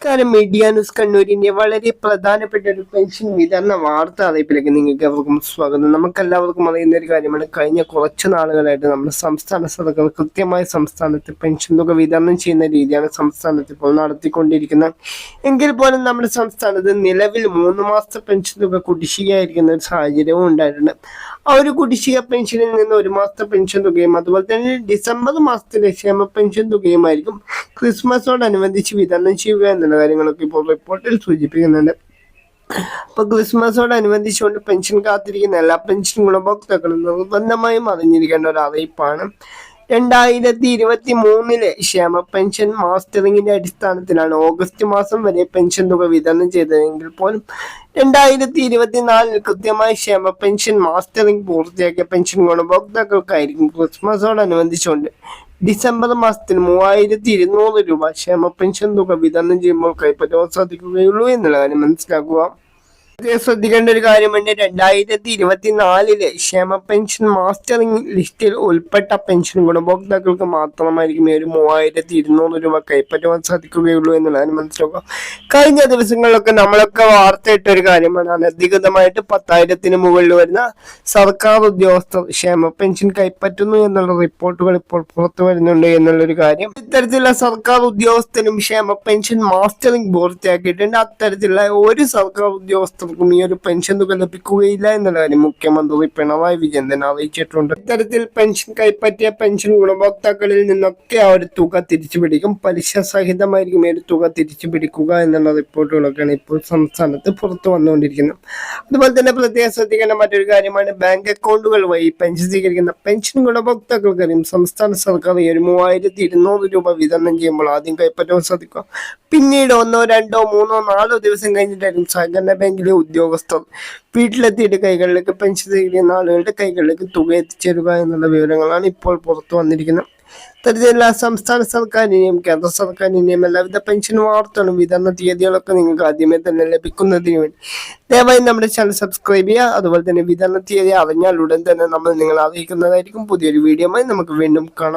നമസ്കാരം. Media news കണ്ണൂരിന്റെ വളരെ പ്രധാനപ്പെട്ട ഒരു പെൻഷൻ വിതരണ വാർത്താ അറിയിപ്പിലേക്ക് നിങ്ങൾക്ക് അവർക്കും സ്വാഗതം. നമുക്കെല്ലാവർക്കും അറിയുന്ന ഒരു കാര്യമാണ്, കഴിഞ്ഞ കുറച്ച് നാളുകളായിട്ട് നമ്മുടെ സംസ്ഥാന സർക്കാർ കൃത്യമായി സംസ്ഥാനത്ത് പെൻഷൻ തുക വിതരണം ചെയ്യുന്ന രീതിയാണ് സംസ്ഥാനത്ത് ഇപ്പോൾ നടത്തിക്കൊണ്ടിരിക്കുന്നത്. എങ്കിൽ പോലും നമ്മുടെ സംസ്ഥാനത്ത് നിലവിൽ 3 മാസത്തെ പെൻഷൻ തുക കുടിശ്ശികയായിരിക്കുന്ന ഒരു സാഹചര്യവും ഉണ്ടായിട്ടുണ്ട്. ആ ഒരു കുടിശ്ശിക പെൻഷനിൽ നിന്ന് 1 മാസത്തെ പെൻഷൻ തുകയും അതുപോലെ തന്നെ ഡിസംബർ മാസത്തിലെ ക്ഷേമ പെൻഷൻ തുകയുമായിരിക്കും ക്രിസ്മസോടനുബന്ധിച്ച് വിതരണം ചെയ്യുക എന്നുള്ള കാര്യങ്ങളൊക്കെ ഇപ്പോൾ റിപ്പോർട്ടിൽ സൂചിപ്പിക്കുന്നുണ്ട്. അപ്പൊ ക്രിസ്മസോടനുബന്ധിച്ചുകൊണ്ട് പെൻഷൻ കാത്തിരിക്കുന്ന എല്ലാ പെൻഷൻ ഗുണഭോക്താക്കളും നിർബന്ധമായും അറിഞ്ഞിരിക്കേണ്ട ഒരു അറിയിപ്പാണ്. 2023 ക്ഷേമ പെൻഷൻ മാസ്റ്ററിങ്ങിന്റെ അടിസ്ഥാനത്തിലാണ് ഓഗസ്റ്റ് മാസം വരെ പെൻഷൻ തുക വിതരണം ചെയ്തതെങ്കിൽ പോലും 2024 കൃത്യമായി ക്ഷേമ പെൻഷൻ മാസ്റ്ററിംഗ് പൂർത്തിയാക്കിയ പെൻഷൻ ഗുണഭോക്താക്കൾക്കായിരിക്കും ക്രിസ്മസോടനുബന്ധിച്ചുകൊണ്ട് ഡിസംബർ മാസത്തിൽ 3200 രൂപ ക്ഷേമ പെൻഷൻ തുക വിതരണം ചെയ്യുമ്പോൾ കൈപ്പറ്റാൻ സാധിക്കുകയുള്ളൂ എന്നുള്ള കാര്യം മനസ്സിലാക്കുക. ശ്രദ്ധിക്കേണ്ട ഒരു കാര്യമുണ്ട്, 2024 ക്ഷേമ പെൻഷൻ മാസ്റ്ററിംഗ് ലിസ്റ്റിൽ ഉൾപ്പെട്ട പെൻഷൻ ഗുണഭോക്താക്കൾക്ക് മാത്രമായിരിക്കും ഒരു 3200 രൂപ കൈപ്പറ്റുവാൻ സാധിക്കുകയുള്ളൂ എന്നുള്ളതാണ് മനസ്സിലാക്കുക. കഴിഞ്ഞ ദിവസങ്ങളിലൊക്കെ നമ്മളൊക്കെ വാർത്തയിട്ട ഒരു കാര്യമാണ്, അനധികൃതമായിട്ട് 10,000-ന് മുകളിൽ വരുന്ന സർക്കാർ ഉദ്യോഗസ്ഥർ ക്ഷേമ പെൻഷൻ കൈപ്പറ്റുന്നു എന്നുള്ള റിപ്പോർട്ടുകൾ ഇപ്പോൾ പുറത്തു വരുന്നുണ്ട് എന്നുള്ളൊരു കാര്യം. ഇത്തരത്തിലുള്ള സർക്കാർ ഉദ്യോഗസ്ഥരും ക്ഷേമ പെൻഷൻ മാസ്റ്ററിംഗ് പൂർത്തിയാക്കിയിട്ടുണ്ട്. അത്തരത്തിലുള്ള ഒരു സർക്കാർ ഉദ്യോഗസ്ഥർക്കും ഈ ഒരു പെൻഷൻ തുക ലഭിക്കുകയില്ല എന്നുള്ള കാര്യം മുഖ്യമന്ത്രി പിണറായി വിജയൻ തന്നെ അറിയിച്ചിട്ടുണ്ട്. ഇത്തരത്തിൽ പെൻഷൻ കൈപ്പറ്റിയ പെൻഷൻ ഗുണഭോക്താക്കളിൽ നിന്നൊക്കെ ആ ഒരു തുക തിരിച്ചു പിടിക്കും. പലിശ സഹിതമായിരിക്കും ഈ ഒരു തുക തിരിച്ചു പിടിക്കുക എന്നുള്ള റിപ്പോർട്ടുകളൊക്കെയാണ് ഇപ്പോൾ സംസ്ഥാനത്ത് പുറത്തു വന്നുകൊണ്ടിരിക്കുന്നത്. അതുപോലെ തന്നെ പ്രത്യേകം ശ്രദ്ധിക്കേണ്ട മറ്റൊരു കാര്യമാണ്, ബാങ്ക് അക്കൗണ്ടുകൾ വഴി പെൻഷൻ സ്വീകരിക്കുന്ന പെൻഷൻ ഗുണഭോക്താക്കൾക്കറിയും സംസ്ഥാന സർക്കാർ 3200 രൂപ വിതരണം ചെയ്യുമ്പോൾ ആദ്യം കൈപ്പറ്റാൻ സാധിക്കുക. പിന്നീട് 1, 2, 3, 4 ദിവസം കഴിഞ്ഞിട്ടായിരിക്കും സഹകരണ ബാങ്കിലെ ഉദ്യോഗസ്ഥർ വീട്ടിലെത്തിയിട്ട് കൈകളിലേക്ക് പെൻഷൻ സ്വീകരിക്കുന്ന ആളുകളുടെ കൈകളിലേക്ക് തുക എത്തിച്ചേരുക എന്നുള്ള വിവരങ്ങളാണ് ഇപ്പോൾ പുറത്തു വന്നിരിക്കുന്നത്. ഇത്തരത്തിലുള്ള സംസ്ഥാന സർക്കാരിനെയും കേന്ദ്ര സർക്കാരിനെയും എല്ലാവിധ പെൻഷൻ വാർത്തകളും വിതരണ തീയതികളൊക്കെ നിങ്ങൾക്ക് ആദ്യമേ തന്നെ ലഭിക്കുന്നതിന് വേണ്ടി ദയവായി നമ്മുടെ ചാനൽ സബ്സ്ക്രൈബ് ചെയ്യുക. അതുപോലെ തന്നെ വിതരണ തീയതി അറിഞ്ഞാൽ ഉടൻ തന്നെ നമ്മൾ നിങ്ങളെ അറിയിക്കുന്നതായിരിക്കും. പുതിയൊരു വീഡിയോയുമായി നമുക്ക് വീണ്ടും കാണാം.